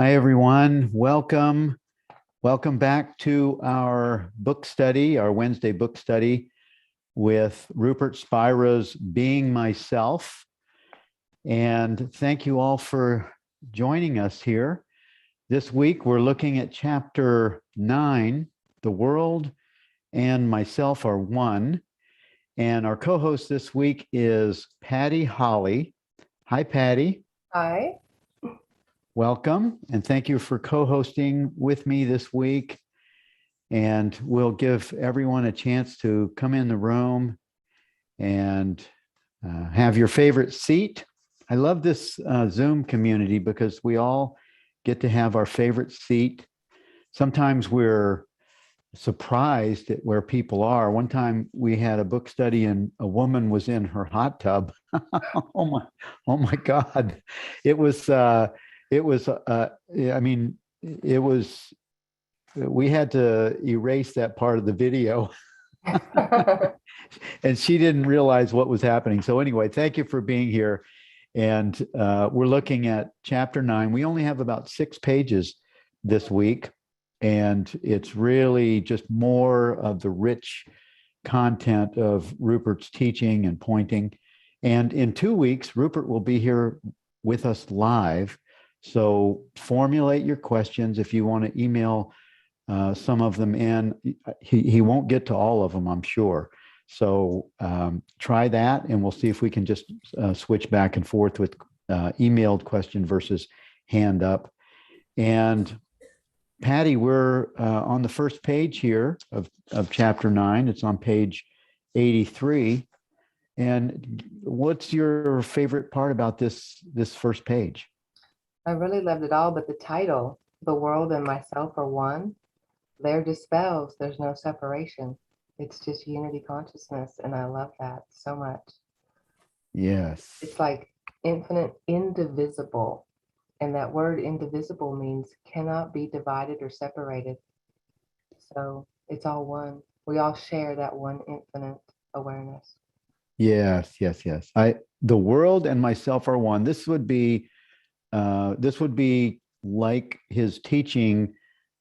Hi, everyone. Welcome. Welcome back to our book study, our Wednesday book study with Rupert Spira's Being Myself. And thank you all for joining us here. This week, we're looking at chapter 9, The World and Myself Are One. And our co-host this week is Patty Holly. Hi, Patty. Hi. Welcome, and thank you for co-hosting with me this week. And we'll give everyone a chance to come in the room and have your favorite seat. I love this Zoom community because we all get to have our favorite seat. Sometimes we're surprised at where people are. One time we had a book study and a woman was in her hot tub. oh my God. It was we had to erase that part of the video. And she didn't realize what was happening. So anyway, thank you for being here. And we're looking at chapter 9. We only have about 6 pages this week. And it's really just more of the rich content of Rupert's teaching and pointing. And in 2 weeks, Rupert will be here with us live. So formulate your questions. If you want to email some of them in, he won't get to all of them, I'm sure. So try that, and we'll see if we can just switch back and forth with emailed question versus hand up. And Patty, we're on the first page here of chapter 9. It's on page 83. And what's your favorite part about this first page? I really loved it all, but the title, The World and Myself Are One, there dispels, there's no separation. It's just unity consciousness, and I love that so much. Yes. It's like infinite, indivisible. And that word indivisible means cannot be divided or separated. So it's all one. We all share that one infinite awareness. Yes. The world and myself are one. This would be like his teaching,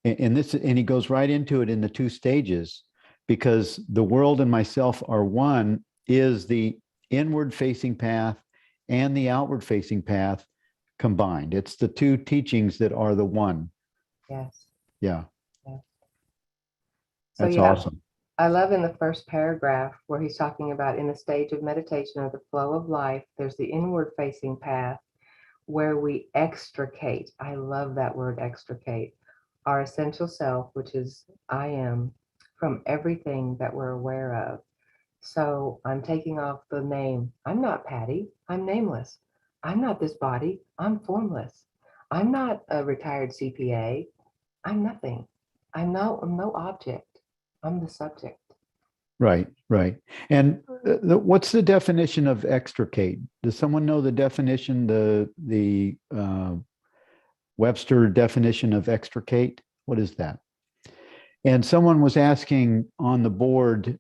and he goes right into it in the 2 stages, because the world and myself are one is the inward facing path and the outward facing path combined. It's the 2 teachings that are the one. Yes. Yeah. Yes. That's awesome. I love in the first paragraph where he's talking about in the stage of meditation or the flow of life, there's the inward facing path where we extricate. I love that word, extricate, our essential self, which is I am, from everything that we're aware of. So I'm taking off the name. I'm not Patty. I'm nameless. I'm not this body. I'm formless. I'm not a retired CPA. I'm nothing. I'm no object. I'm the subject. Right. And what's the definition of extricate? Does someone know the definition, the Webster definition of extricate? What is that? And someone was asking on the board,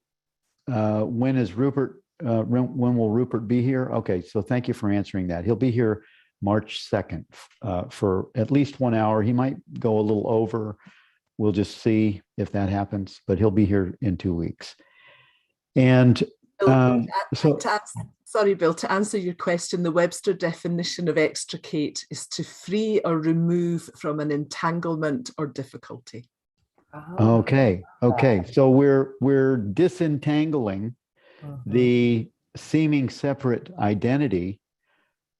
when will Rupert be here? Okay, so thank you for answering that. He'll be here March 2nd for at least 1 hour. He might go a little over. We'll just see if that happens, but he'll be here in 2 weeks. And sorry, Bill, to answer your question, the Webster definition of extricate is to free or remove from an entanglement or difficulty. Okay. So we're disentangling the seeming separate identity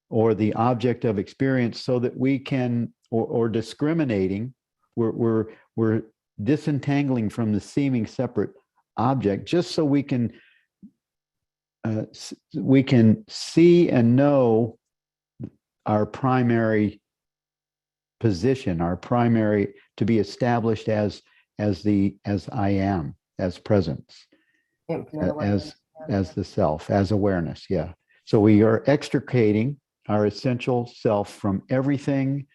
or the object of experience so that we can, or discriminating, we're disentangling from the seeming separate object just so we can see and know our primary position, our primary to be established as I am, as presence, as the self, as awareness. Yeah. So we are extricating our essential self from everything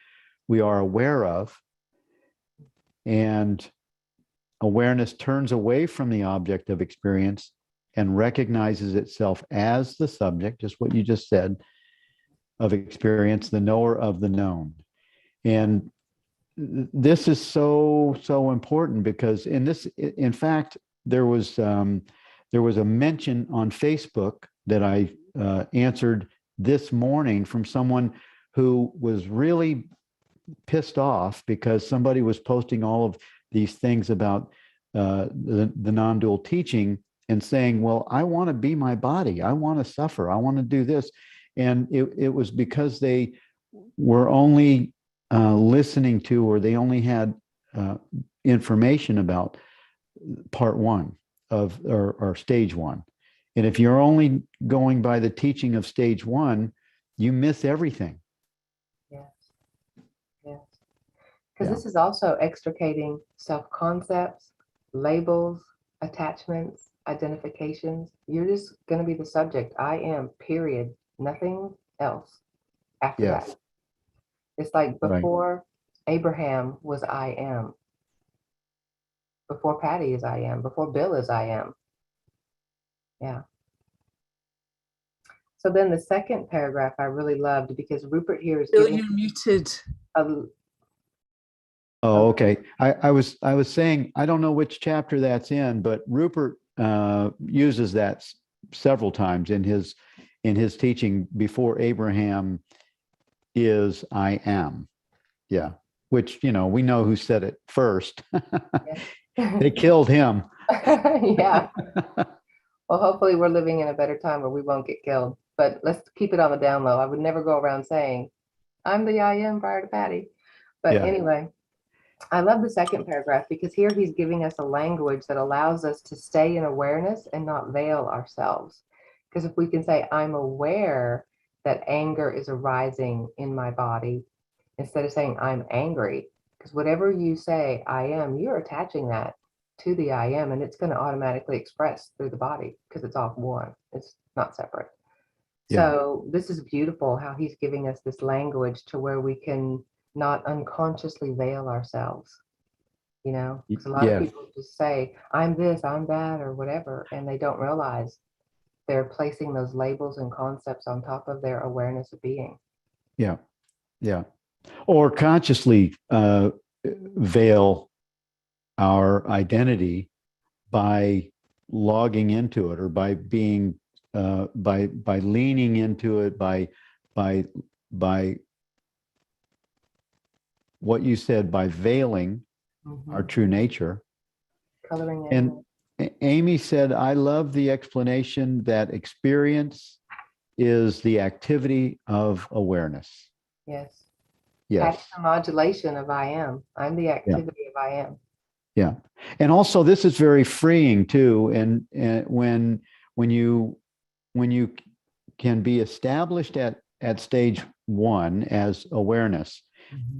we are aware of, and awareness turns away from the object of experience and recognizes itself as the subject, just what you just said, of experience, the knower of the known. And this is so important because in fact, there was a mention on Facebook that I answered this morning from someone who was really pissed off because somebody was posting all of these things about the non-dual teaching and saying, well, I want to be my body. I want to suffer. I want to do this. And it was because they were only listening to, or they only had information about part one of, or stage one. And if you're only going by the teaching of stage one, you miss everything. Yes. Yes. Because this is also extricating self-concepts, labels, attachments, identifications. You're just going to be the subject. I am, period. Nothing else after that. It's like before Abraham was I am. Before Patty is I am. Before Bill is I am. Yeah. So then the second paragraph I really loved because Rupert here is Bill, giving you're muted. Oh, okay. I was saying, I don't know which chapter that's in, but Rupert uses that several times in his teaching. Before Abraham is I am. Yeah. Which, we know who said it first. They killed him. Yeah. Well, hopefully we're living in a better time where we won't get killed, but let's keep it on the down low. I would never go around saying I'm the I am prior to Patty. But anyway, I love the second paragraph because here he's giving us a language that allows us to stay in awareness and not veil ourselves. Because if we can say, I'm aware that anger is arising in my body, instead of saying I'm angry, because whatever you say, I am, you're attaching that to the I am, and it's going to automatically express through the body because it's all one. It's not separate. So this is beautiful how he's giving us this language to where we can not unconsciously veil ourselves, because a lot of people just say, I'm this, I'm that, or whatever, and they don't realize they're placing those labels and concepts on top of their awareness of being. Yeah. Yeah. Or consciously veil our identity by logging into it, or by being by leaning into it, by what you said, by veiling our true nature. Coloring it. And Amy said, I love the explanation that experience is the activity of awareness. Yes. Yes. That's the modulation of I am. I'm the activity of I am. Yeah. And also this is very freeing too. And when you can be established at stage one as awareness,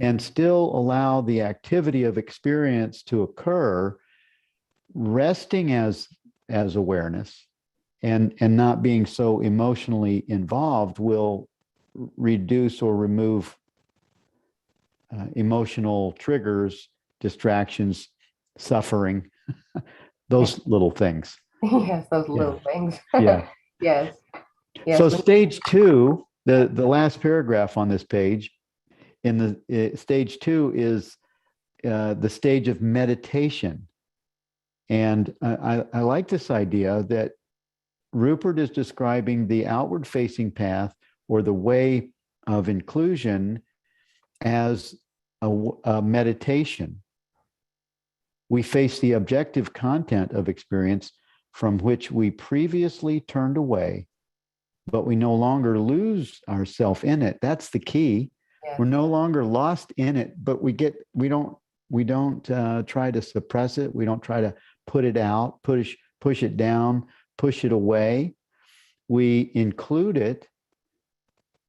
and still allow the activity of experience to occur, resting as awareness, and not being so emotionally involved, will reduce or remove emotional triggers, distractions, suffering, those little things. Yes, those little things. Yeah. Yes. So stage two, the last paragraph on this page, in the stage two is the stage of meditation. And I like this idea that Rupert is describing the outward facing path, or the way of inclusion, as a meditation. We face the objective content of experience from which we previously turned away, but we no longer lose ourselves in it. That's the key. Yeah. We're no longer lost in it, but we don't try to suppress it. We don't try to put it out, push it down, push it away. We include it,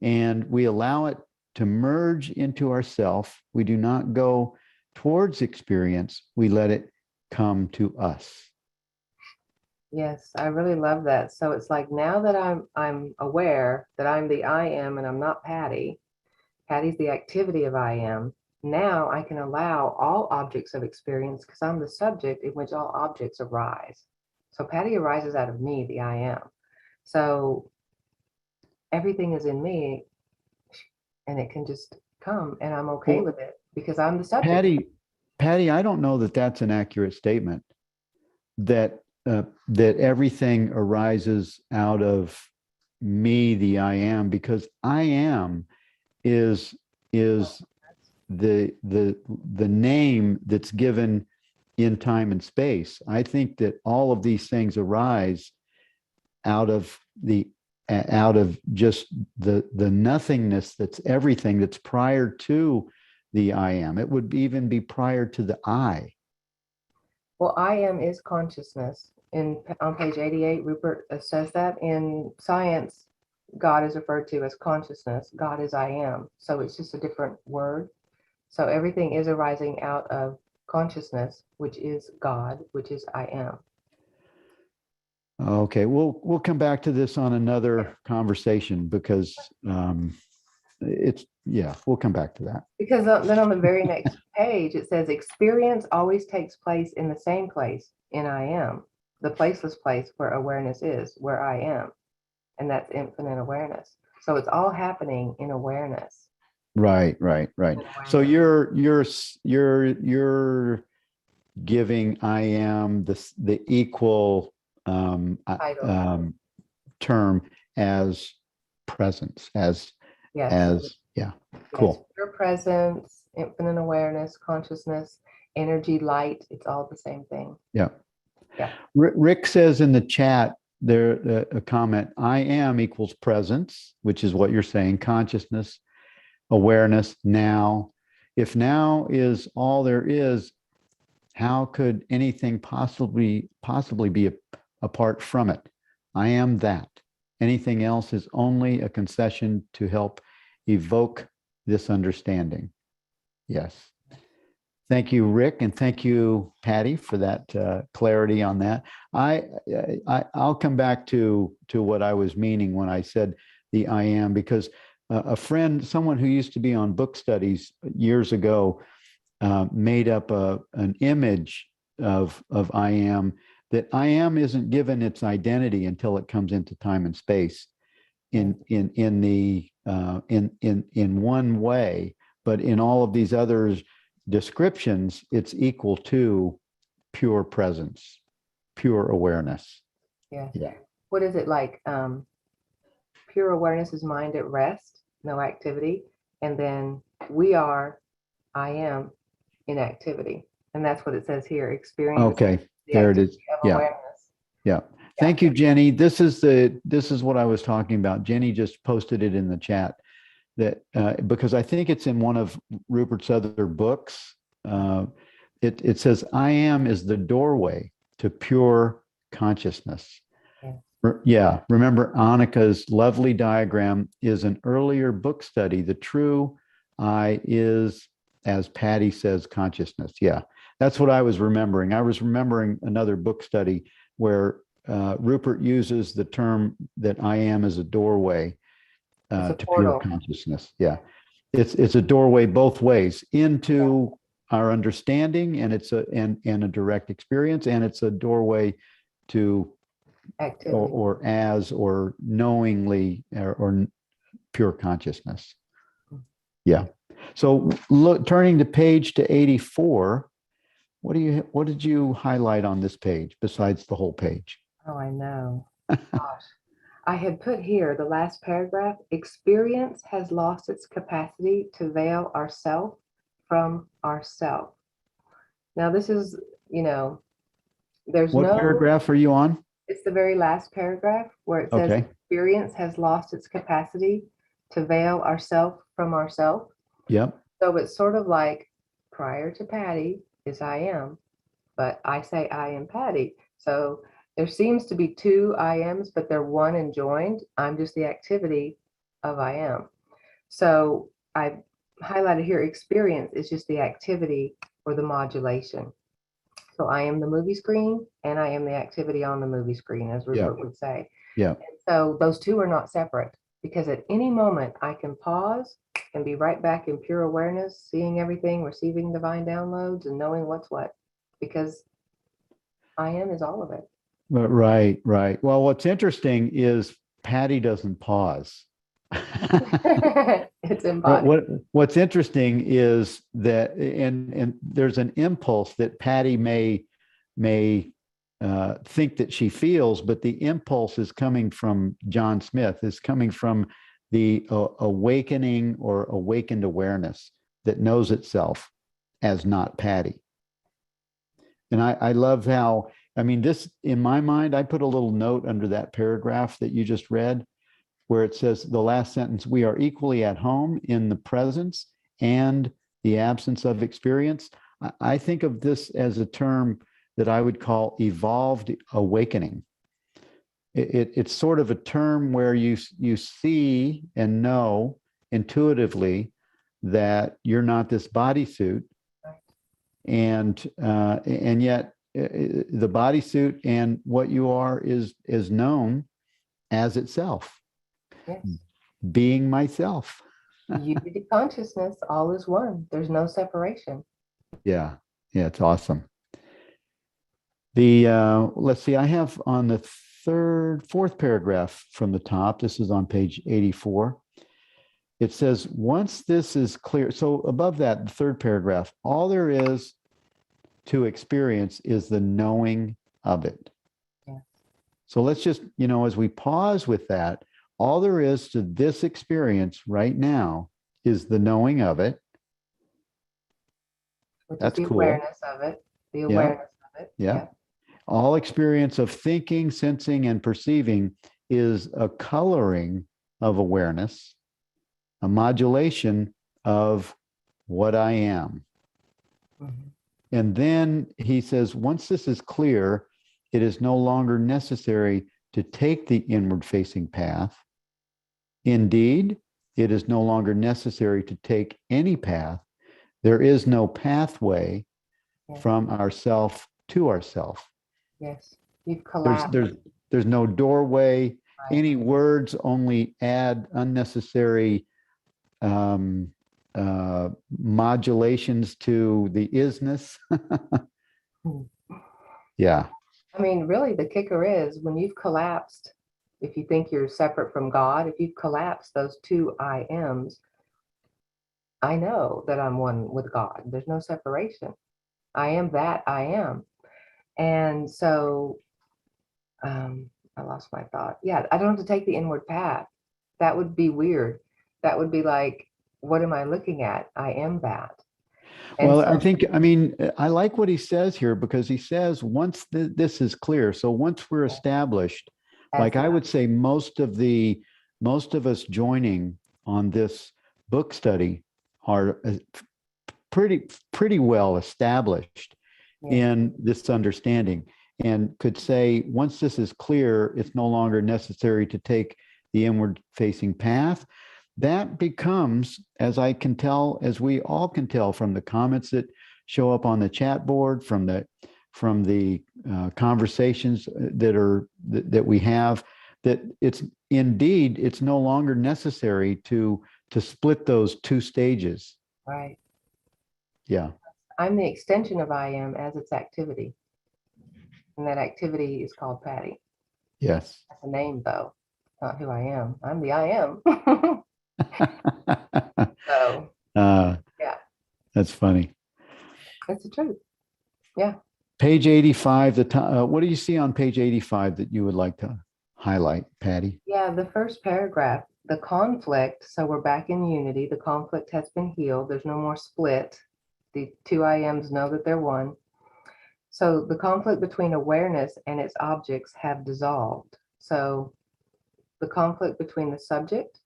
and we allow it to merge into ourself. We do not go towards experience. We let it come to us. Yes, I really love that. So it's like, now that I'm aware that I'm the I am and I'm not Patty. Patty's the activity of I am. Now I can allow all objects of experience, because I'm the subject in which all objects arise. So Patty arises out of me, the I am. So everything is in me, and it can just come, and I'm okay with it. because I'm the subject. Patty, I don't know that that's an accurate statement. That that everything arises out of me, the I am, because I am is the name that's given in time and space. I think that all of these things arise out of just the nothingness that's everything that's prior to the I am. It would even be prior to the I. Well, I am is consciousness. On page 88, Rupert says that in science, God is referred to as consciousness. God is I am. So it's just a different word. So everything is arising out of consciousness, which is God, which is I am. Okay, we'll come back to this on another conversation because we'll come back to that. Because then on the very next page, it says experience always takes place in the same place in I am, the placeless place where awareness is, where I am. And that's infinite awareness. So it's all happening in awareness. Right. So you're giving I am the equal term as presence, as cool. Pure presence, infinite awareness, consciousness, energy, light. It's all the same thing. Yeah. Rick says in the chat there a comment, I am equals presence, which is what you're saying, consciousness, awareness, now. If now is all there is, how could anything possibly be apart from it? I am that. Anything else is only a concession to help evoke this understanding. Yes. Thank you, Rick, and thank you, Patty, for that clarity on that. I'll come back to what I was meaning when I said the I am, because a friend, someone who used to be on book studies years ago, made up an image of I am, that I am isn't given its identity until it comes into time and space in one way, but in all of these other descriptions, it's equal to pure presence, pure awareness. Yeah. What is it like? Pure awareness is mind at rest, no activity, and then I am in activity, and that's what it says here. Experience. Okay, there it is. Yeah. Thank you, Jenny. This is what I was talking about. Jenny just posted it in the chat, that because I think it's in one of Rupert's other books. It says, I am is the doorway to pure consciousness. Yeah. Remember, Annika's lovely diagram is an earlier book study. The true I is, as Patty says, consciousness. Yeah. That's what I was remembering. I was remembering another book study where Rupert uses the term that I am as a doorway to pure consciousness. Yeah. It's a doorway both ways into our understanding, and it's a direct experience, and it's a doorway to activity. or knowingly or pure consciousness. Yeah. So turning to page to 84, what did you highlight on this page besides the whole page? Oh, I know. Gosh. I had put here the last paragraph, experience has lost its capacity to veil ourself from ourself. Now this is, there's what paragraph are you on? It's the very last paragraph where it says experience has lost its capacity to veil ourself from ourself. Yep. So it's sort of like prior to Patty is I am, but I say I am Patty. So there seems to be two I ams, but they're one and joined. I'm just the activity of I am. So I highlighted here, experience is just the activity or the modulation. So I am the movie screen and I am the activity on the movie screen, as Rupert would say. Yeah. And so those two are not separate, because at any moment I can pause and be right back in pure awareness, seeing everything, receiving divine downloads, and knowing what's what, because I am is all of it. Right. Well, what's interesting is Patty doesn't pause. It's But embodied. what's interesting is that, and there's an impulse that Patty may think that she feels, but the impulse is coming from John Smith, is coming from the awakening or awakened awareness that knows itself as not Patty. And I love how, I mean, this, in my mind, I put a little note under that paragraph that you just read, where it says the last sentence, we are equally at home in the presence and the absence of experience. I think of this as a term that I would call evolved awakening. It's sort of a term where you see and know intuitively that you're not this bodysuit, and yet the bodysuit and what you are is known as itself. Yes. Being myself. Unity consciousness, all is one. There's no separation. Yeah, it's awesome. The let's see, I have on the fourth paragraph from the top, this is on page 84. It says, once this is clear, so above that, the third paragraph, all there is to experience is the knowing of it. Yeah. So let's just, as we pause with that, all there is to this experience right now is the knowing of it. Which That's is the cool. awareness of it. The awareness of it. Yeah. All experience of thinking, sensing, and perceiving is a coloring of awareness, a modulation of what I am. Mm-hmm. And then he says, once this is clear, it is no longer necessary to take the inward-facing path. Indeed, it is no longer necessary to take any path. There is no pathway from ourself to ourself. Yes, you've collapsed. There's no doorway. Right. Any words only add unnecessary modulations to the isness. Yeah. I mean, really, the kicker is when you've collapsed, if you think you're separate from God, if you've collapsed those two I ams, I know that I'm one with God. There's no separation. I am that I am. And so I lost my thought. Yeah, I don't have to take the inward path. That would be weird. That would be like, what am I looking at? I am that. And well, so, I like what he says here, because he says once this is clear, so once we're established, like I would say most of us joining on this book study are pretty well established in this understanding, and could say once this is clear, it's no longer necessary to take the inward facing path. That becomes, as I can tell, as we all can tell from the comments that show up on the chat board, from the conversations that we have, that it's no longer necessary to split those two stages. right. Yeah. I'm the extension of I am as its activity. And that activity is called Patty. Yes. That's a name, though, not who I am. I'm the I am. So, yeah. That's funny. That's the truth. Yeah. Page 85, what do you see on page 85 that you would like to highlight, Patty? Yeah, the first paragraph, the conflict. So we're back in unity. The conflict has been healed. There's no more split. The two I ams know that they're one. So the conflict between awareness and its objects have dissolved. So the conflict between the subject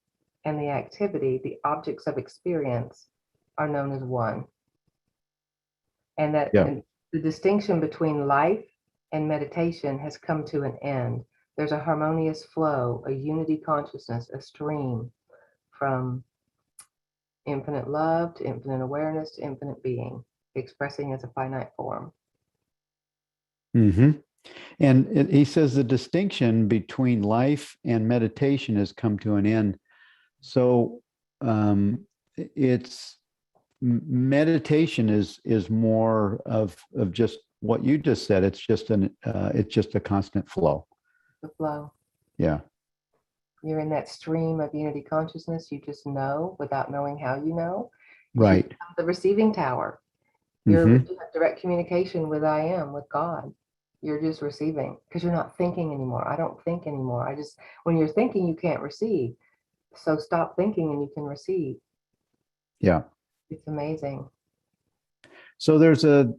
and the activity, the objects of experience, are known as one. And that and the distinction between life and meditation has come to an end. There's a harmonious flow, a unity consciousness, a stream from infinite love to infinite awareness to infinite being, expressing as a finite form. Mm-hmm. And he says the distinction between life and meditation has come to an end. So it's meditation is more of just what you just said. It's just a constant flow. The flow. Yeah. You're in that stream of unity consciousness. You just know without knowing how you know. You Right. become the receiving tower. Hmm. You have direct communication with I am, with God. You're just receiving because you're not thinking anymore. I don't think anymore. When you're thinking, you can't receive. So stop thinking and you can receive. Yeah. It's amazing. So there's a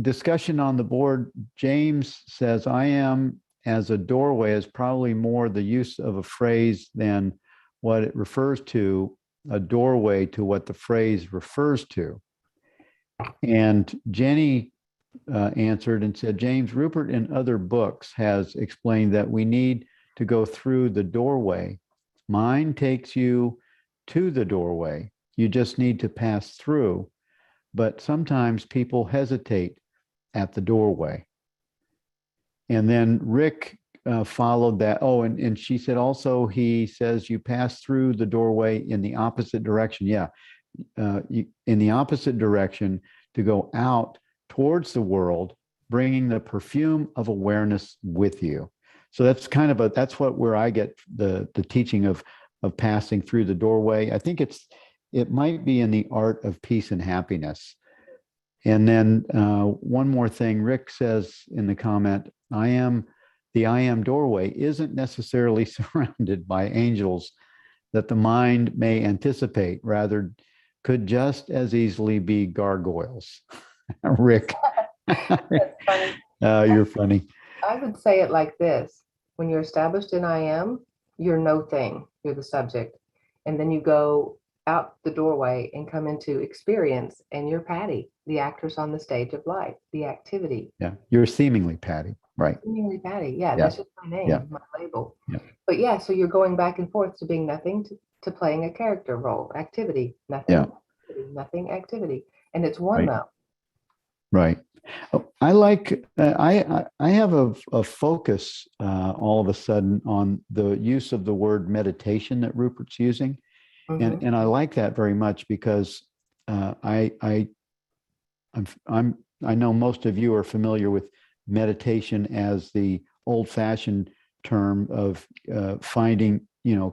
discussion on the board. James says, I am as a doorway is probably more the use of a phrase than what it refers to, a doorway to what the phrase refers to. And Jenny answered and said, James, Rupert in other books has explained that we need to go through the doorway. Mine takes you to the doorway. You just need to pass through. But sometimes people hesitate at the doorway. And then Rick followed that. Oh, and she said also, he says you pass through the doorway in the opposite direction. Yeah, in the opposite direction to go out towards the world, bringing the perfume of awareness with you. So that's kind of that's where I get the teaching of passing through the doorway. I think it might be in the art of peace and happiness. And then one more thing, Rick says in the comment, the I am doorway isn't necessarily surrounded by angels that the mind may anticipate, rather could just as easily be gargoyles. Rick, That's funny. you're funny. I would say it like this. When you're established in I am, you're no thing. You're the subject. And then you go out the doorway and come into experience, and you're Patty, the actress on the stage of life, the activity. Yeah, you're seemingly Patty, right? Seemingly Patty. Yeah, Yeah. that's just my name, Yeah. my label. Yeah. But yeah, so you're going back and forth to being nothing to playing a character role, activity, nothing, Yeah. activity, nothing, activity. And it's one Right. though. Right. Oh, I like. I have a focus all of a sudden on the use of the word meditation that Rupert's using, Mhm. and I like that very much because I know most of you are familiar with meditation as the old-fashioned term of finding,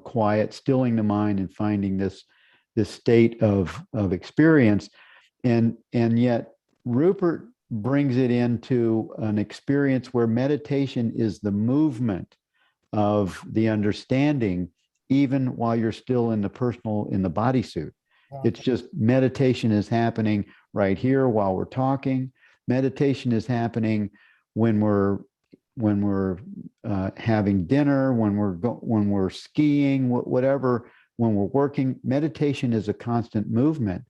quiet, stilling the mind, and finding this state of experience, and yet Rupert brings it into an experience where meditation is the movement of the understanding, even while you're still in the bodysuit. Yeah. It's just meditation is happening right here while we're talking. Meditation is happening when we're having dinner, when we're skiing, whatever. When we're working, meditation is a constant movement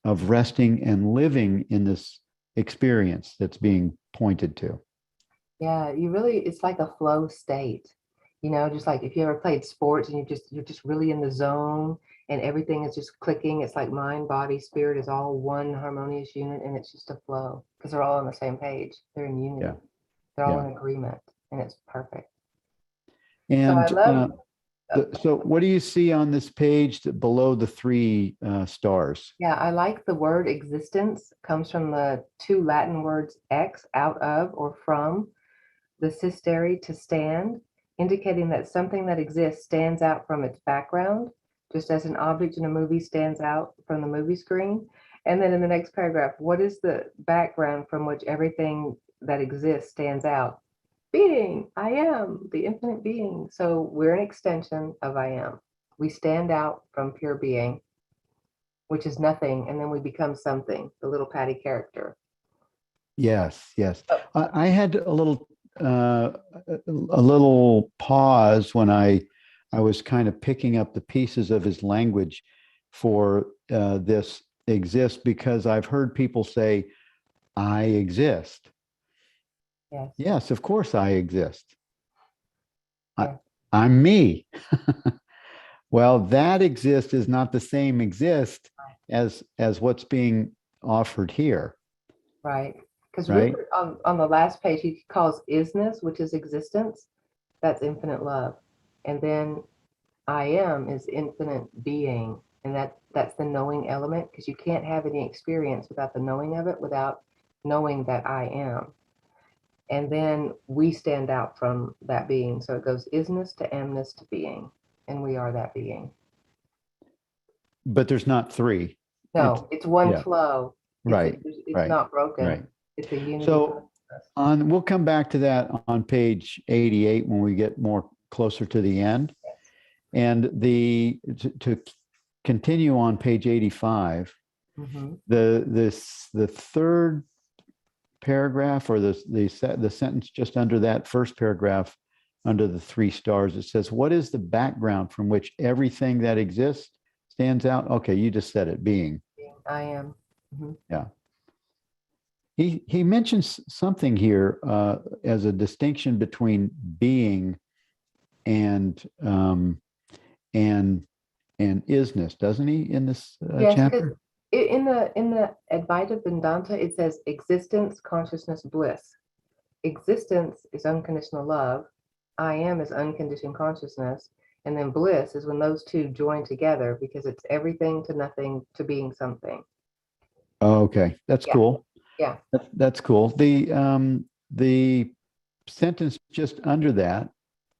of resting and living in this experience that's being pointed to. Yeah, it's like a flow state. Just like if you ever played sports and you're just really in the zone and everything is just clicking. It's like mind, body, spirit is all one harmonious unit, and it's just a flow because they're all on the same page. They're in unity. Yeah. They're all Yeah. in agreement, and it's perfect. And So I love so what do you see on this page below the three stars? Yeah, I like the word existence. Comes from the two Latin words ex, out of, or from, the sistere, to stand, indicating that something that exists stands out from its background, just as an object in a movie stands out from the movie screen. And then in the next paragraph, what is the background from which everything that exists stands out? Being, I am, the infinite being. So we're an extension of I am. We stand out from pure being, which is nothing, and then we become something, the little Patty character. Yes, yes. I had a little pause when I was kind of picking up the pieces of his language for this exist, because I've heard people say, I exist. Yes. Yes, of course I exist. Yeah. I'm me. Well, that exist is not the same exist as what's being offered here. Right. Because Right. Rupert on the last page, he calls isness, which is existence, that's infinite love. And then I am is infinite being. And that's the knowing element, because you can't have any experience without the knowing of it, without knowing that I am. And then we stand out from that being. So it goes isness to amness to being. and we are that being. But there's not three. No, it's one yeah. flow. Right. It's right. not broken. Right. It's a unity. So we'll come back to that on page 88 when we get more closer to the end. Yes. And to continue on page 85, Mm-hmm. the third paragraph, or the sentence just under that first paragraph, under the 3 stars, it says, "What is the background from which everything that exists stands out?" Okay, you just said it, being. I am. Mm-hmm. Yeah. He mentions something here as a distinction between being and isness, doesn't he, in this Yes, chapter? because in the Advaita Vedanta, it says existence, consciousness, bliss. Existence is unconditional love. I am is unconditioned consciousness. And then bliss is when those two join together, because it's everything to nothing to being something. Oh, okay, that's cool. Yeah. That's cool. The sentence just under that,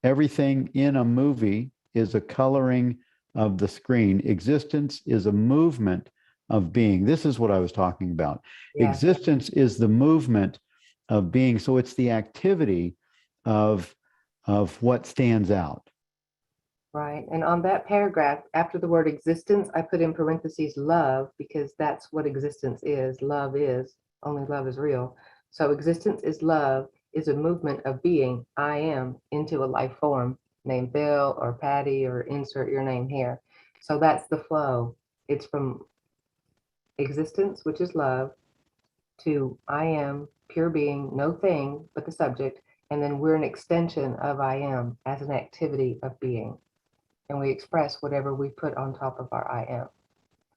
everything in a movie is a coloring of the screen. Existence is a movement of being. This is what I was talking about. Yeah. Existence is the movement of being. So it's the activity of what stands out. Right. And on that paragraph, after the word existence, I put in parentheses love, because that's what existence is. Love is, only love is real. So existence is love, is a movement of being, I am, into a life form named Bill or Patty, or insert your name here. So that's the flow. It's from existence, which is love, to I am, pure being, no thing but the subject. And then we're an extension of I am as an activity of being. And we express whatever we put on top of our I am,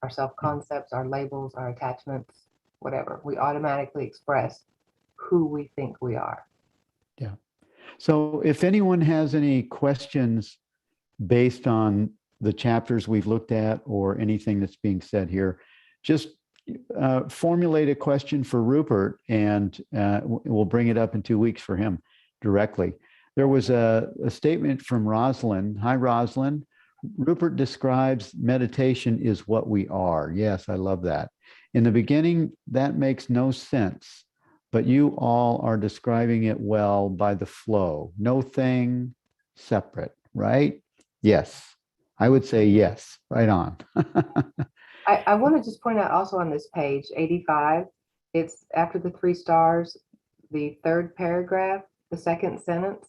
our self-concepts, our labels, our attachments, whatever. We automatically express who we think we are. Yeah. So if anyone has any questions based on the chapters we've looked at or anything that's being said here, just formulate a question for Rupert, and we'll bring it up in 2 weeks for him directly. There was a statement from Rosalind. Hi, Rosalind. Rupert describes meditation is what we are. Yes, I love that. In the beginning, that makes no sense, but you all are describing it well by the flow. No thing separate, right? Yes. I would say yes, right on. I want to just point out also on this page, 85, it's after the 3 stars, the third paragraph, the second sentence,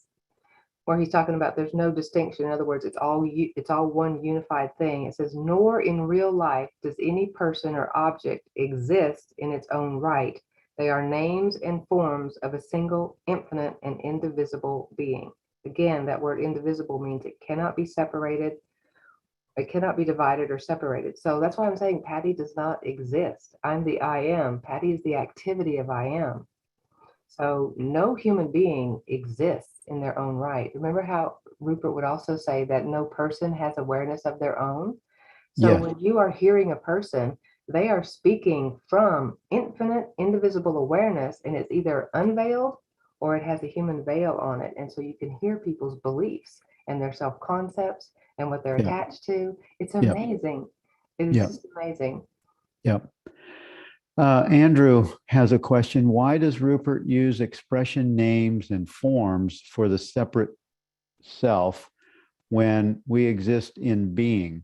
where he's talking about there's no distinction. In other words, it's all one unified thing. It says, nor in real life does any person or object exist in its own right. They are names and forms of a single, infinite, and indivisible being. Again, that word indivisible means it cannot be separated. It cannot be divided or separated. So that's why I'm saying Patty does not exist. I'm the I am. Patty is the activity of I am. So no human being exists in their own right. Remember how Rupert would also say that no person has awareness of their own? So Yes. when you are hearing a person, they are speaking from infinite, indivisible awareness, and it's either unveiled or it has a human veil on it. And so you can hear people's beliefs and their self-concepts and what they're attached to. It's amazing. It is just amazing. Yep. Andrew has a question. Why does Rupert use expression names and forms for the separate self when we exist in being?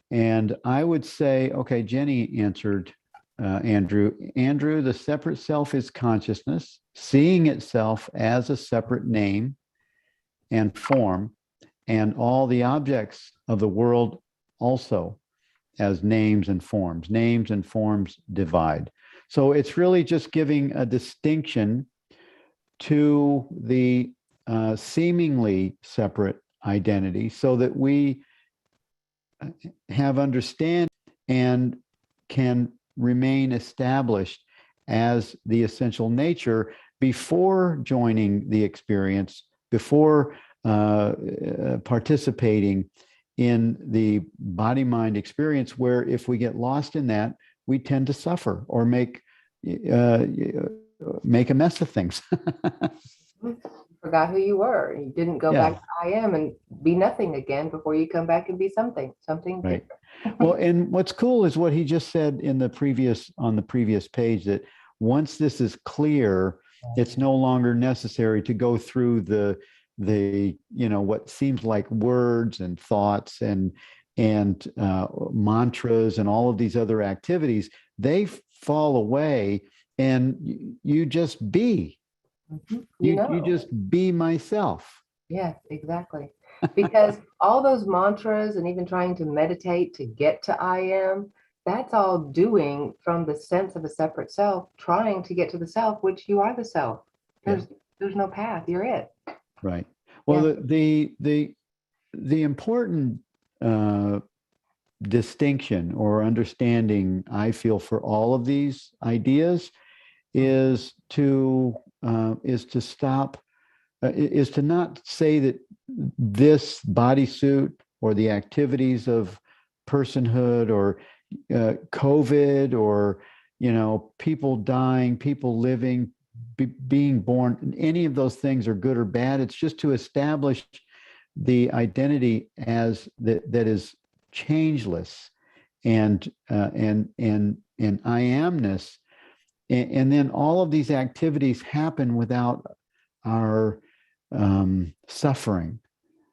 And I would say, okay, Jenny answered Andrew. Andrew, the separate self is consciousness, seeing itself as a separate name and form, and all the objects of the world also as names and forms. Names and forms divide. So it's really just giving a distinction to the seemingly separate identity so that we have understanding and can remain established as the essential nature before joining the experience, before participating in the body-mind experience, where if we get lost in that, we tend to suffer or make a mess of things. Forgot who you were. You didn't go Yeah. back to I am and be nothing again before you come back and be something Right. different. Well, and what's cool is what he just said in the previous on the previous page, that once this is clear, it's no longer necessary to go through the what seems like words and thoughts and mantras and all of these other activities. They fall away, and you just be. Mhm. You just be myself. Yes, exactly. Because all those mantras and even trying to meditate to get to I am, that's all doing from the sense of a separate self, trying to get to the self, which you are the self. Yeah. There's no path. You're it. Right. Well, Yeah. the important distinction or understanding I feel for all of these ideas is to stop is to not say that this bodysuit or the activities of personhood or COVID or people dying, people living, being born, any of those things are good or bad. It's just to establish the identity as that is changeless and I amness, and then all of these activities happen without our suffering,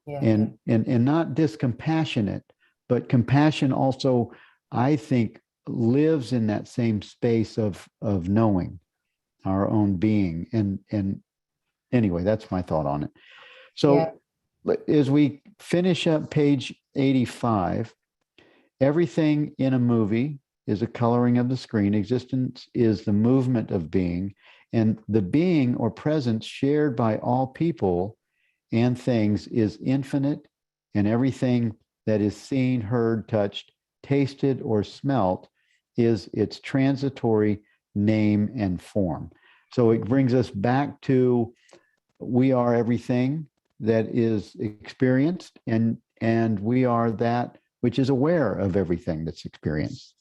Yeah. and not discompassionate, but compassion also, I think, lives in that same space of knowing our own being. And anyway, that's my thought on it. Yeah. So as we finish up page 85, everything in a movie is a coloring of the screen. Existence is the movement of being, and the being or presence shared by all people and things is infinite, and everything that is seen, heard, touched, tasted, or smelt is its transitory name and form. So it brings us back to we are everything that is experienced, and we are that which is aware of everything that's experienced.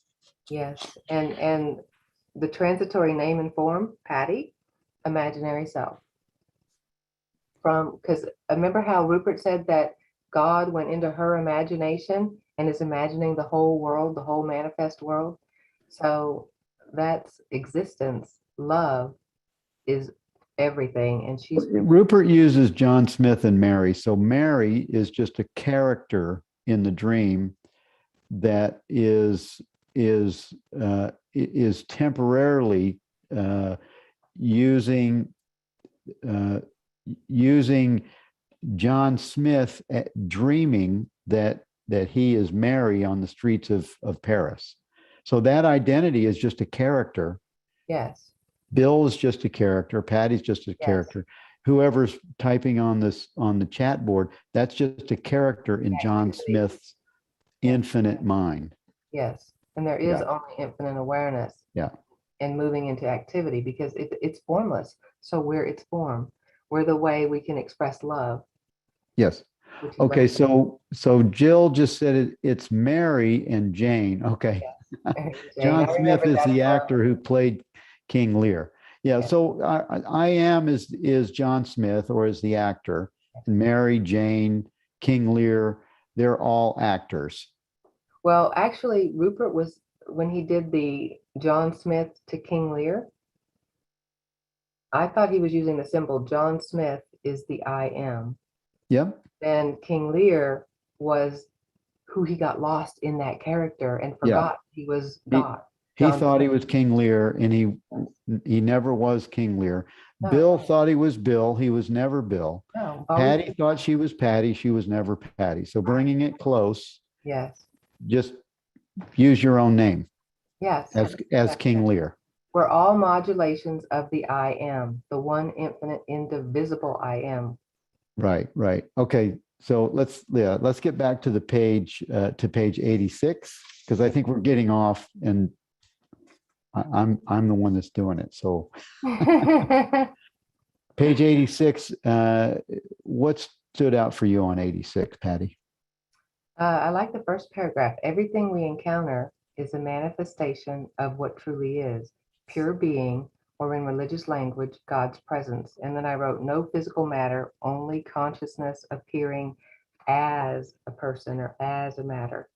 Yes. And the transitory name and form, Patty, imaginary self. Because remember how Rupert said that God went into her imagination and is imagining the whole world, the whole manifest world. So that's existence. Love is everything. And she's Rupert uses John Smith and Mary. So Mary is just a character in the dream that is temporarily using using John Smith dreaming that he is Mary on the streets of Paris. So that identity is just a character. yes. Bill is just a character. Patty's just a Yes. character. Whoever's typing on the chat board, that's just a character in John Smith's infinite mind. Yes. And there is Yeah. only infinite awareness. Yeah. And moving into activity because it's formless. So we're its form. We're the way we can express love. Yes. Okay. So Jill just said it's Mary and Jane. Okay. Jane, John I Smith remember is that the as well. actor who played King Lear. Yeah. So I am is John Smith, or is the actor, and Mary, Jane, King Lear. They're all actors. Well, actually, Rupert was, when he did the John Smith to King Lear, I thought he was using the symbol John Smith is the I am. Yep. Then King Lear was who he got lost in that character and forgot he was God. He John thought he Smith. was King Lear, and he never was King Lear. No. Bill thought he was Bill. He was never Bill. No. Patty thought she was Patty. She was never Patty. So bringing it close, Yes. just use your own name Yes. as King Lear. We're all modulations of the I am, the one infinite, indivisible I am. Right. Okay. So let's get back to the page to page 86, because I think we're getting off, and I'm the one that's doing it. So page 86. What stood out for you on 86, Patty? I like the first paragraph. Everything we encounter is a manifestation of what truly is, pure being, or in religious language, God's presence. And then I wrote, no physical matter, only consciousness appearing as a person or as a matter,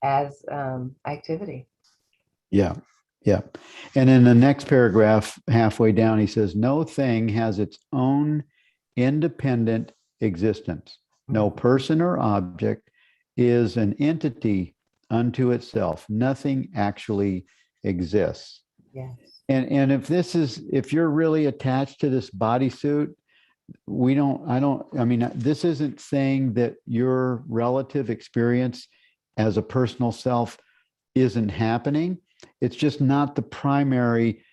as activity. Yeah. Yeah. And in the next paragraph, halfway down, he says, no thing has its own independent existence. No person or object is an entity unto itself. Nothing actually exists. Yes. And if you're really attached to this bodysuit, this isn't saying that your relative experience as a personal self isn't happening. It's just not the primary,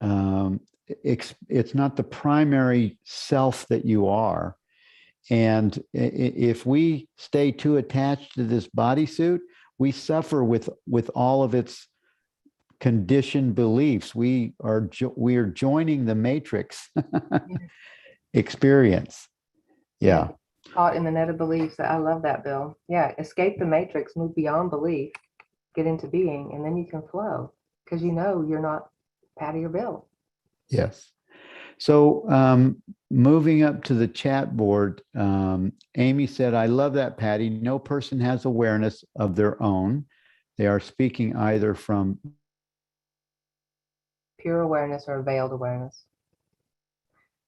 it's not the primary self that you are. And if we stay too attached to this bodysuit, we suffer with all of its conditioned beliefs. We are joining the matrix experience. Yeah. Caught in the net of beliefs. I love that, Bill. Yeah. Escape the matrix, move beyond belief, get into being, and then you can flow because you know you're not Patty or Bill. Yes. So moving up to the chat board, Amy said, I love that, Patty. No person has awareness of their own. They are speaking either from pure awareness or veiled awareness.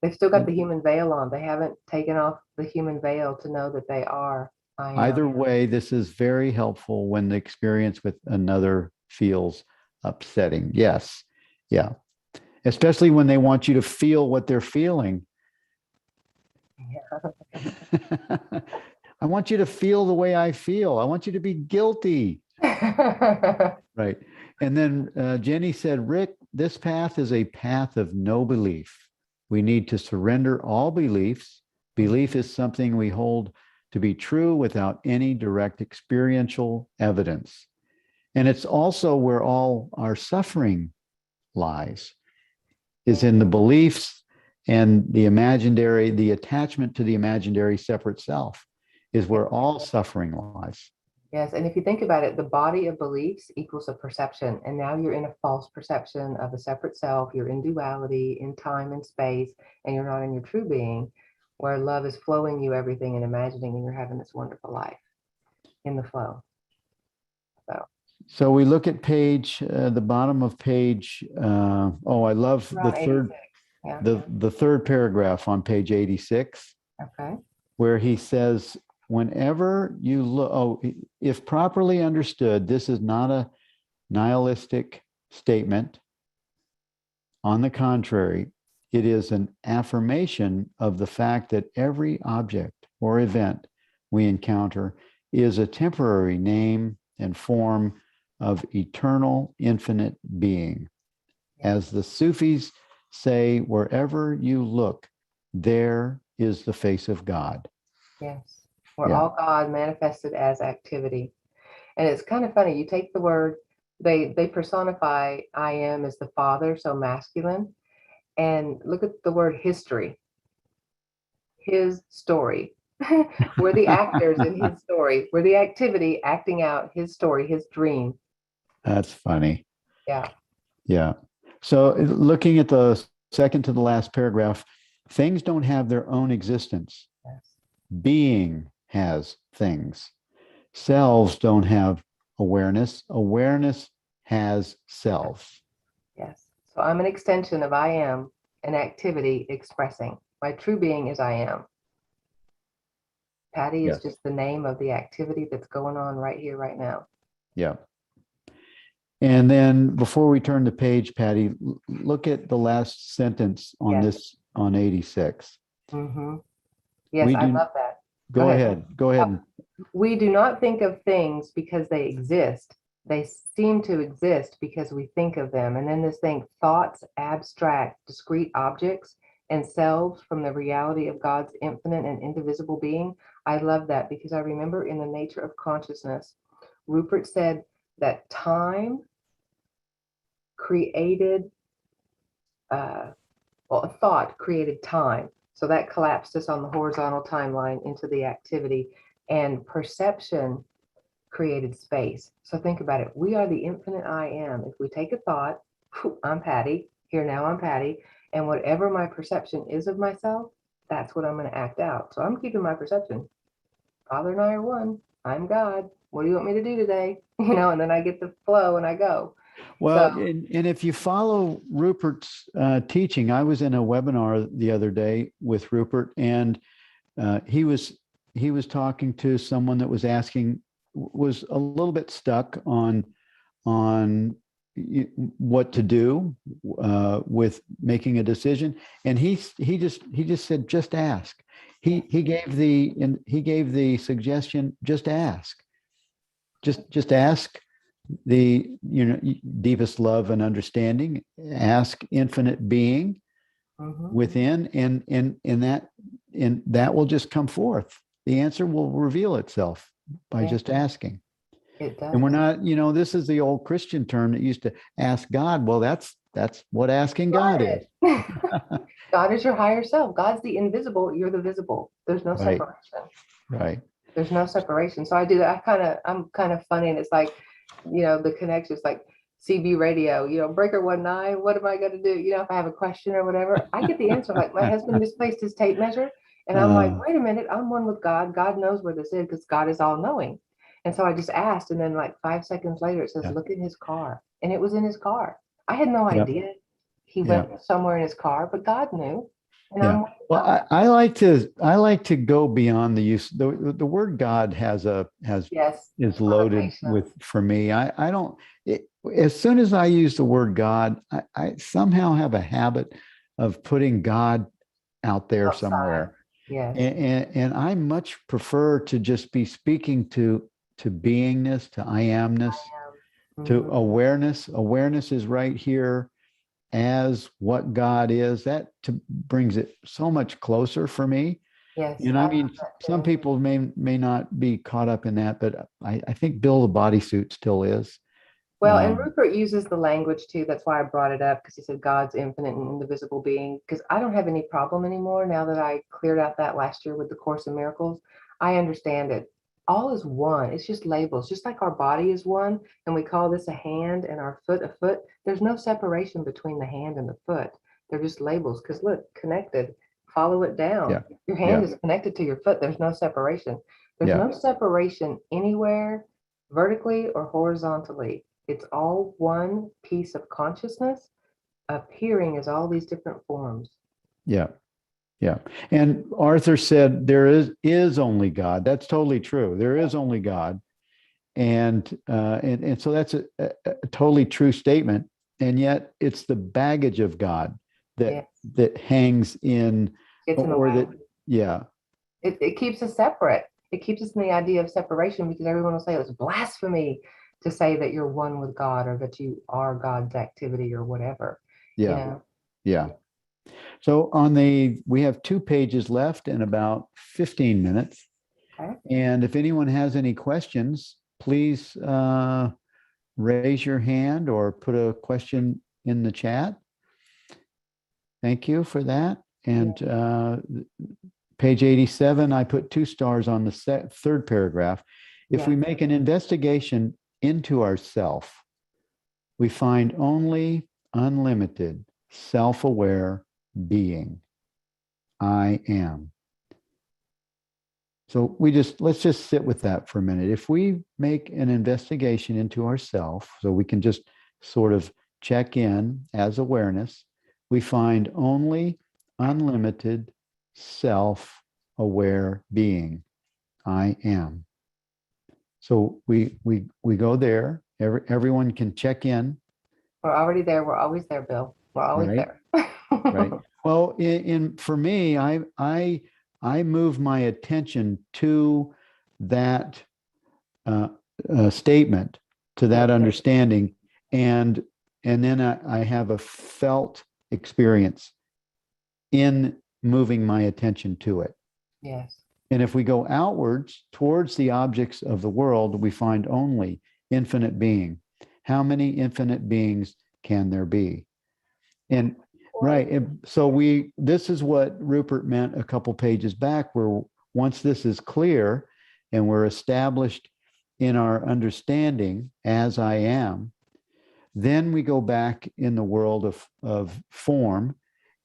They've still got the human veil on. They haven't taken off the human veil to know that they are I am. Either way, this is very helpful when the experience with another feels upsetting. Yes. Yeah. Especially when they want you to feel what they're feeling. Yeah. I want you to feel the way I feel. I want you to be guilty. Right. And then Jenny said, Rick, this path is a path of no belief. We need to surrender all beliefs. Belief is something we hold to be true without any direct experiential evidence. And it's also where all our suffering lies, is in the beliefs and the imaginary, the attachment to the imaginary separate self is where all suffering lies. Yes, and if you think about it, the body of beliefs equals a perception, and now you're in a false perception of a separate self. You're in duality, in time and space, and you're not in your true being, where love is flowing you everything and imagining, and you're having this wonderful life in the flow. So we look at the bottom of page. I love the third, the third paragraph on page 86. Okay. Where he says, whenever you look, if properly understood, this is not a nihilistic statement. On the contrary, it is an affirmation of the fact that every object or event we encounter is a temporary name and form of eternal, infinite being. As the Sufis say, wherever you look, there is the face of God. Yes. We're all God manifested as activity. And it's kind of funny. You take the word, they personify I am as the Father, so masculine. And look at the word history. His story. We're the actors in his story. We're the activity acting out his story, his dream. That's funny. Yeah. Yeah. So looking at the second to the last paragraph, things don't have their own existence. Yes. Being has things. Selves don't have awareness. Awareness has selves. Yes. So I'm an extension of I am, an activity expressing. My true being is I am. Patty is just the name of the activity that's going on right here, right now. Yeah. And then before we turn the page, Patty, look at the last sentence on this, on 86. Mm-hmm. Yes, I love that. Go ahead. Go ahead. We do not think of things because they exist. They seem to exist because we think of them. And then this thing, thoughts, abstract, discrete objects, and selves from the reality of God's infinite and indivisible being. I love that because I remember in the nature of consciousness, Rupert said that time created, a thought created time. So that collapsed us on the horizontal timeline into the activity, and perception created space. So think about it. We are the infinite I am. If we take a thought, I'm Patty, Here now I'm Patty. And whatever my perception is of myself, that's what I'm going to act out. So I'm keeping my perception. Father and I are one. I'm God. What do you want me to do today? And then I get the flow and I go. Well, So, and if you follow Rupert's teaching, I was in a webinar the other day with Rupert, and he was talking to someone that was was a little bit stuck on what to do with making a decision, and he just said, just ask. He gave the suggestion, just ask. Just ask the deepest love and understanding. Ask infinite being within, and that will just come forth. The answer will reveal itself by just asking. It does. And we're not, this is the old Christian term that used to ask God. Well, that's what asking God is. God is your higher self. God's the invisible. You're the visible. There's no Right. separation. Right. There's no separation. So I do that. I'm kind of funny. And it's like, the connection is like CB radio, breaker 19. What am I going to do? If I have a question or whatever, I get the answer. Like my husband misplaced his tape measure. And I'm like, wait a minute, I'm one with God. God knows where this is because God is all knowing. And so I just asked. And then like 5 seconds later, it says, look in his car. And it was in his car. I had no idea he went somewhere in his car, but God knew. And well, I like to go beyond the use. The word God is loaded with, for me. I don't. As soon as I use the word God, I somehow have a habit of putting God out there outside somewhere. Yes. And I much prefer to just be speaking to beingness, to I amness, to awareness. Awareness is right here as what God is. That brings it so much closer for me. Yes. And I mean, some people may not be caught up in that, but I think Bill the bodysuit still is. Well, and Rupert uses the language too. That's why I brought it up, because he said God's infinite and indivisible being. Because I don't have any problem anymore now that I cleared out that last year with the Course in Miracles. I understand it. All is one. It's just labels, just like our body is one. And we call this a hand and our foot a foot. There's no separation between the hand and the foot. They're just labels. Because look, connected. Follow it down. Yeah. Your hand is connected to your foot. There's no separation. There's no separation anywhere, vertically or horizontally. It's all one piece of consciousness appearing as all these different forms. Yeah. Yeah. And Arthur said there is only God. That's totally true. There is only God. And so that's a totally true statement. And yet it's the baggage of God that hangs in, It keeps us separate. It keeps us in the idea of separation, because everyone will say it's blasphemy to say that you're one with God or that you are God's activity or whatever. Yeah. So we have 2 pages left and about 15 minutes. Okay. And if anyone has any questions, please raise your hand or put a question in the chat. Thank you for that. And page 87, I put 2 stars on the 3rd paragraph. If we make an investigation into ourself, we find only unlimited, self-aware being. I am. So let's just sit with that for a minute. If we make an investigation into ourself, so we can just sort of check in as awareness, we find only unlimited, self-aware being. I am. So we go there. Everyone can check in. We're already there. We're always there, Bill. We're always there. Right. Well, for me, I move my attention to that statement, to that understanding, and then I have a felt experience in moving my attention to it. Yes. And if we go outwards towards the objects of the world, we find only infinite being. How many infinite beings can there be? And so this is what Rupert meant a couple pages back, where once this is clear and we're established in our understanding as I am, Then we go back in the world of form,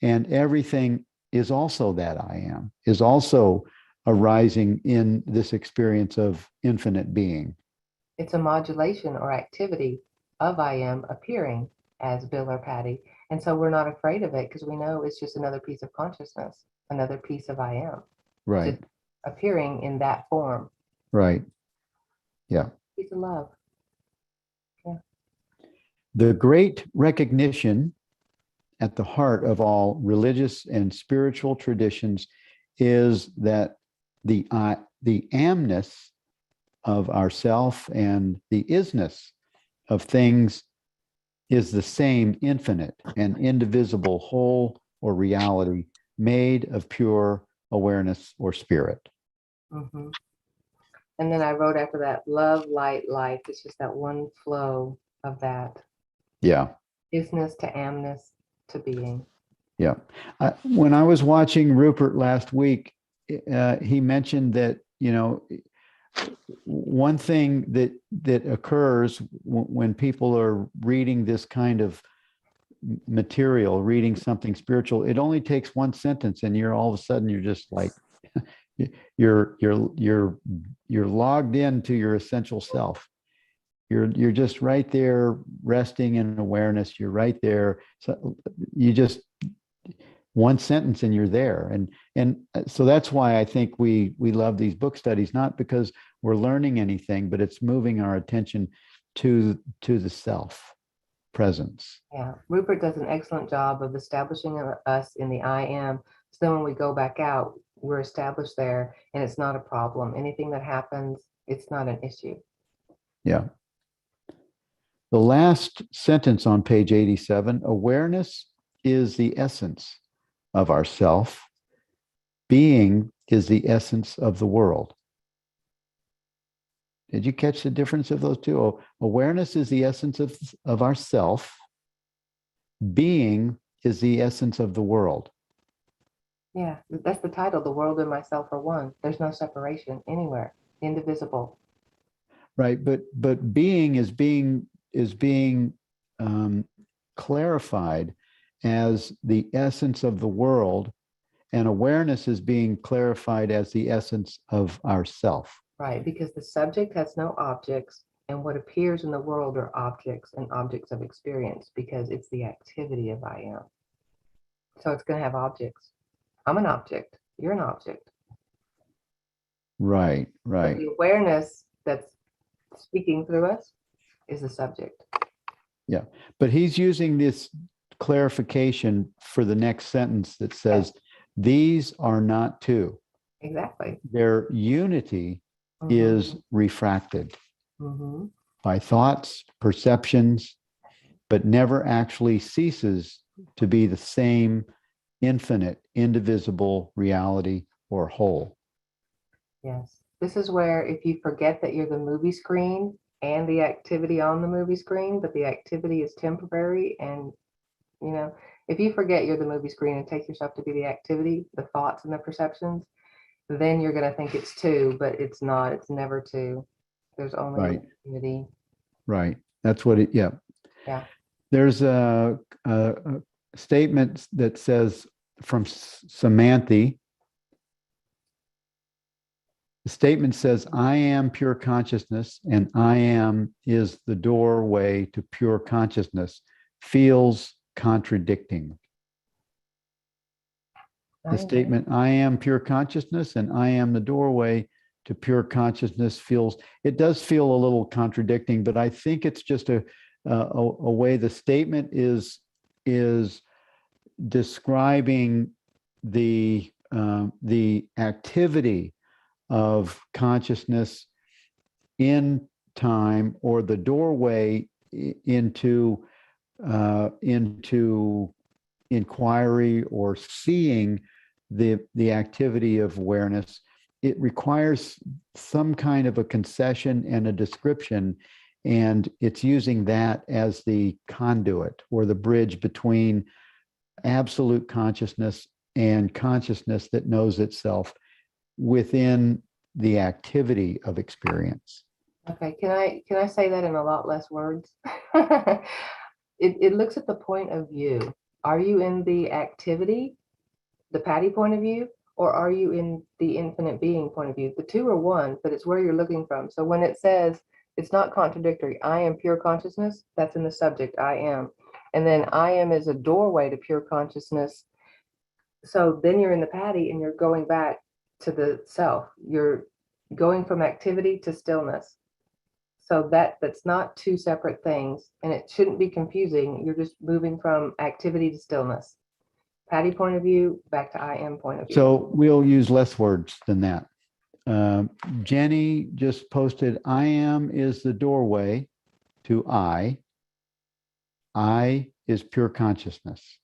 and everything is also that I am, is also arising in this experience of infinite being. It's a modulation or activity of I am appearing as Bill or Patty. And so we're not afraid of it because we know it's just another piece of consciousness, another piece of I am. Right. Just appearing in that form. Right. Yeah. Piece of love. Yeah. The great recognition at the heart of all religious and spiritual traditions is that the amness of ourself and the isness of things is the same infinite and indivisible whole or reality made of pure awareness or spirit. Mm-hmm. And then I wrote after that, love, light, life. It's just that one flow of that. Yeah. Isness to amness to being. Yeah. When I was watching Rupert last week, he mentioned that, one thing that occurs when people are reading this kind of material, reading something spiritual, it only takes one sentence and you're all of a sudden you're just like you're logged into your essential self. You're just right there resting in awareness. You're right there. So you just one sentence and you're there. And so that's why I think we love these book studies, not because we're learning anything, but it's moving our attention to the self presence. Yeah, Rupert does an excellent job of establishing us in the I am. So then when we go back out, we're established there and it's not a problem. Anything that happens, it's not an issue. Yeah. The last sentence on page 87, awareness is the essence of ourself. Being is the essence of the world. Did you catch the difference of those two? Awareness is the essence of ourself. Being is the essence of the world. Yeah, that's the title. The world and myself are one. There's no separation anywhere. Indivisible. Right, but being is being clarified as the essence of the world, and awareness is being clarified as the essence of ourself. Right, because the subject has no objects, and what appears in the world are objects and objects of experience because it's the activity of I am. So it's going to have objects. I'm an object. You're an object. Right, But right. the awareness that's speaking through us is the subject. Yeah, but he's using this clarification for the next sentence that says, these are not two. Exactly. Their unity is refracted by thoughts, perceptions, but never actually ceases to be the same infinite, indivisible reality or whole. Yes. This is where if you forget that you're the movie screen and the activity on the movie screen, but the activity is temporary, and if you forget you're the movie screen and take yourself to be the activity, the thoughts and the perceptions, then you're going to think it's two, but it's not. It's never two. There's only unity. Right. That's what it, yeah. Yeah. There's a statement that says from Samantha. The statement says, I am pure consciousness, and I am is the doorway to pure consciousness, feels contradicting. The statement, I am pure consciousness and I am the doorway to pure consciousness it does feel a little contradicting, but I think it's just a way the statement is describing the activity of consciousness in time, or the doorway into inquiry or seeing the activity of awareness. It requires some kind of a concession and a description, and it's using that as the conduit or the bridge between absolute consciousness and consciousness that knows itself within the activity of experience. Okay, can I say that in a lot less words? it looks at the point of view. Are you in the activity, the Patty point of view, or are you in the infinite being point of view? The two are one, but it's where you're looking from. So when it says, it's not contradictory, I am pure consciousness, that's in the subject, I am. And then I am is a doorway to pure consciousness. So then you're in the Patty and you're going back to the self. You're going from activity to stillness. So that's not two separate things, and it shouldn't be confusing. You're just moving from activity to stillness. Patty point of view, back to I am point of view. So we'll use less words than that. Jenny just posted, I am is the doorway to I. I is pure consciousness.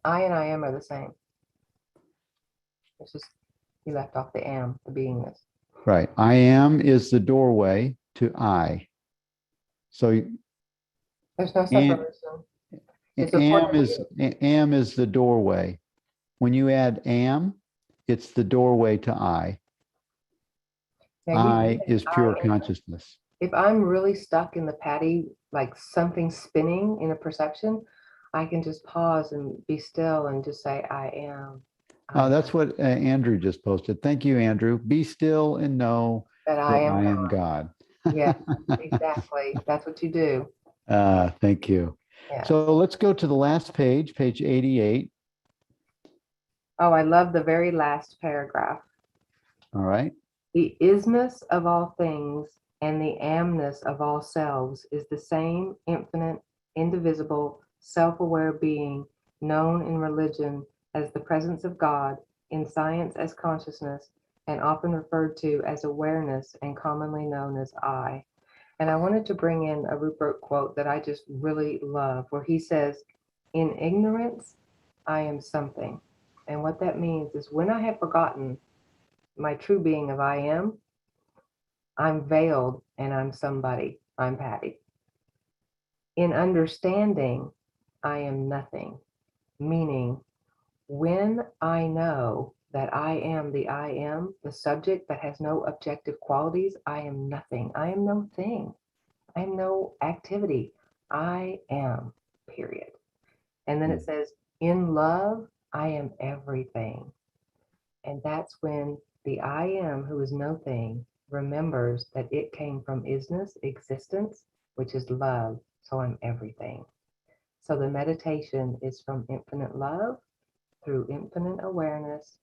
I and I am are the same. It's just you left off the am, the beingness. Right. I am is the doorway to I. So There's no separation. It's a point of am is the doorway. When you add am, it's the doorway to I. Now, I is pure I am. consciousness. If I'm really stuck in the Patty, like something spinning in a perception, I can just pause and be still and just say, I am. That's what Andrew just posted. Thank you, Andrew. Be still and know that that I am I God. am God. Yeah, exactly. That's what you do. Thank you. Yeah. So let's go to the last page, page 88. Oh, I love the very last paragraph. All right. The isness of all things and the amness of all selves is the same infinite, indivisible, self-aware being known in religion as the presence of God, in science as consciousness, and often referred to as awareness and commonly known as I. And I wanted to bring in a Rupert quote that I just really love, where he says, in ignorance, I am something. And what that means is when I have forgotten my true being of I am, I'm veiled and I'm somebody. I'm Patty. In understanding, I am nothing, meaning when I know that I am, the subject that has no objective qualities, I am nothing. I am no thing. I am no activity. I am, period. And then it says, in love, I am everything. And that's when the I am, who is no thing, remembers that it came from isness, existence, which is love. So I'm everything. So the meditation is from infinite love through infinite awareness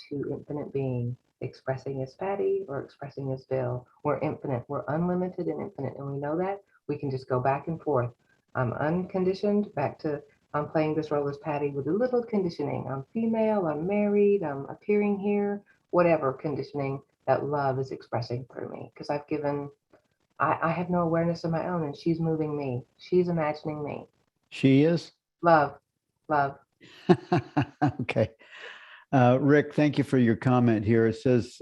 to infinite being, expressing as Patty or expressing as Bill. We're infinite. We're unlimited and infinite. And we know that. We can just go back and forth. I'm unconditioned, back to I'm playing this role as Patty with a little conditioning. I'm female, I'm married, I'm appearing here, whatever conditioning that love is expressing through me. Because I have no awareness of my own, and she's moving me. She's imagining me. She is? Love, love. Okay. Rick, thank you for your comment here. It says,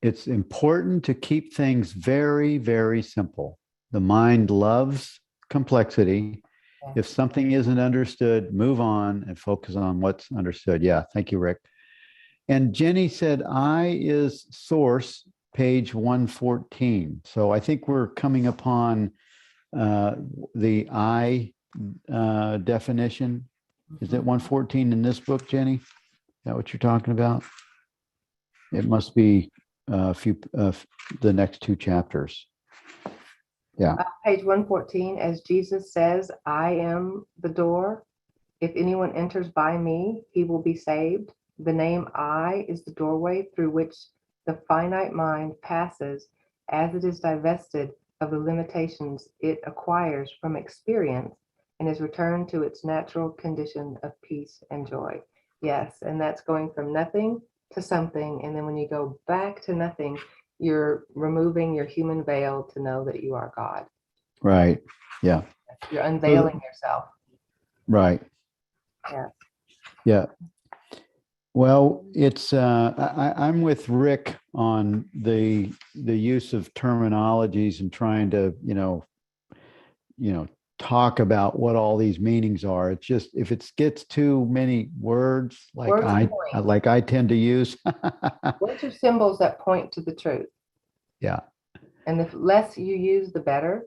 it's important to keep things very, very simple. The mind loves complexity. Yeah. If something isn't understood, move on and focus on what's understood. Yeah, thank you, Rick. And Jenny said, I is source, page 114. So I think we're coming upon the I definition. Is it 114 in this book, Jenny? Is that what you're talking about? It must be the next two chapters. Yeah. Page 114, as Jesus says, I am the door. If anyone enters by me, he will be saved. The name I is the doorway through which the finite mind passes as it is divested of the limitations it acquires from experience and is returned to its natural condition of peace and joy. Yes, and that's going from nothing to something. And then when you go back to nothing, you're removing your human veil to know that you are God. Right. Yeah. You're unveiling yourself. Right. Yeah. Yeah. Well, it's I'm with Rick on the use of terminologies and trying to, talk about what all these meanings are. It's just if it gets too many words, like I tend to use. Words are symbols that point to the truth. Yeah. And the less you use, the better.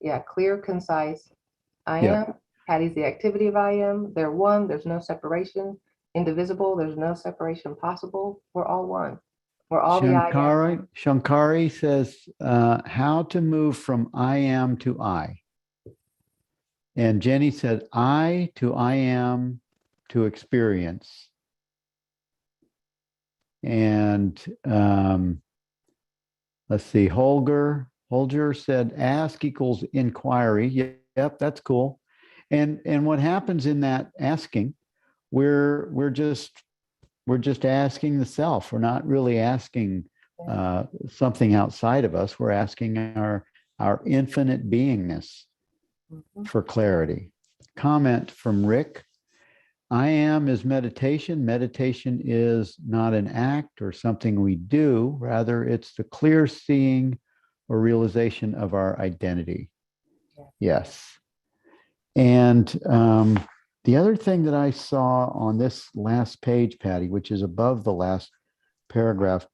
Yeah, clear, concise. I Yeah. am. Patty's the activity of I am. They're one. There's no separation. Indivisible. There's no separation possible. We're all one. We're all the I am. Shankari says, how to move from I am to I. And Jenny said, I to I am to experience. And let's see, Holger said, ask equals inquiry. Yep, that's cool. And what happens in that asking, we're just asking the self. We're not really asking something outside of us. We're asking our infinite beingness for clarity. Comment from Rick. I am is meditation. Meditation is not an act or something we do. Rather, it's the clear seeing or realization of our identity. Yes. And the other thing that I saw on this last page, Patty, which is above the last paragraph,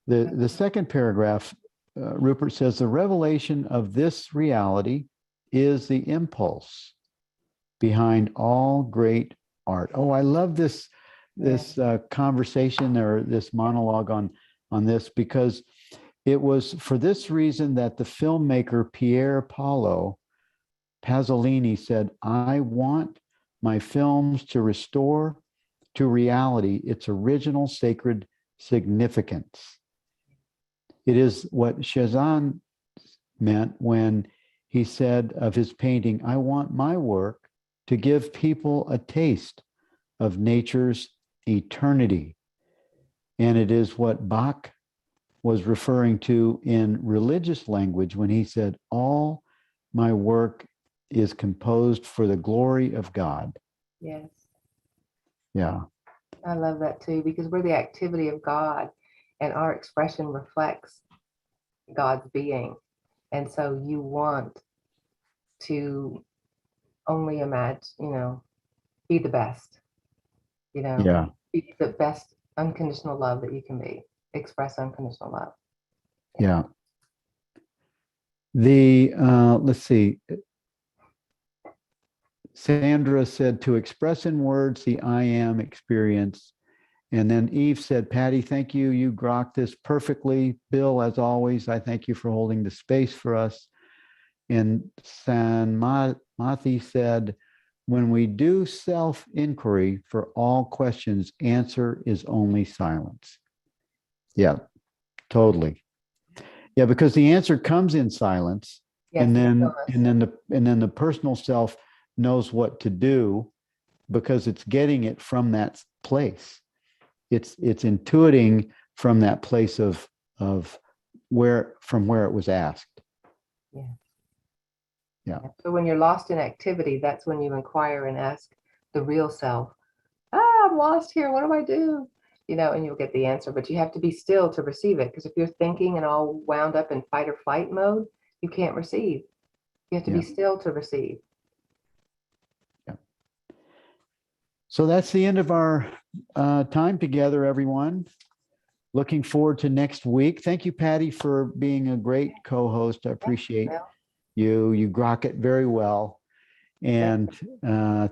the second paragraph, Rupert says, the revelation of this reality is the impulse behind all great art. Oh, I love this conversation or this monologue on this, because it was for this reason that the filmmaker Pier Paolo Pasolini said, I want my films to restore to reality its original sacred significance. It is what Cezanne meant when he said of his painting, I want my work to give people a taste of nature's eternity. And it is what Bach was referring to in religious language when he said, all my work is composed for the glory of God. Yes. Yeah. I love that too, because we're the activity of God and our expression reflects God's being. And so you want to only imagine, be the best, Yeah. be the best unconditional love that you can be, express unconditional love. Yeah. Let's see. Sandra said to express in words the I am experience. And then Eve said, Patty, thank you. You grokked this perfectly. Bill, as always, I thank you for holding the space for us. And San Mathi said, when we do self-inquiry for all questions, answer is only silence. Yeah, totally. Yeah, because the answer comes in silence. Yes, and then the personal self knows what to do because it's getting it from that place. It's intuiting from that place of where it was asked. Yeah. So when you're lost in activity, that's when you inquire and ask the real self, I'm lost here. What do I do? And you'll get the answer, but you have to be still to receive it. Because if you're thinking and all wound up in fight or flight mode, you can't receive. You have to be still to receive. Yeah. So that's the end of our time together, everyone. Looking forward to next week. Thank you, Patty, for being a great co-host. I appreciate you. You grok it very well. And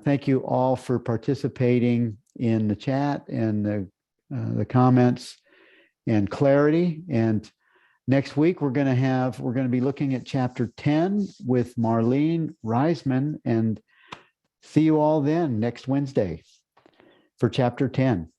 thank you all for participating in the chat and the comments and clarity. And next week, we're going to be looking at chapter 10 with Marlene Reisman, and see you all then next Wednesday for chapter 10.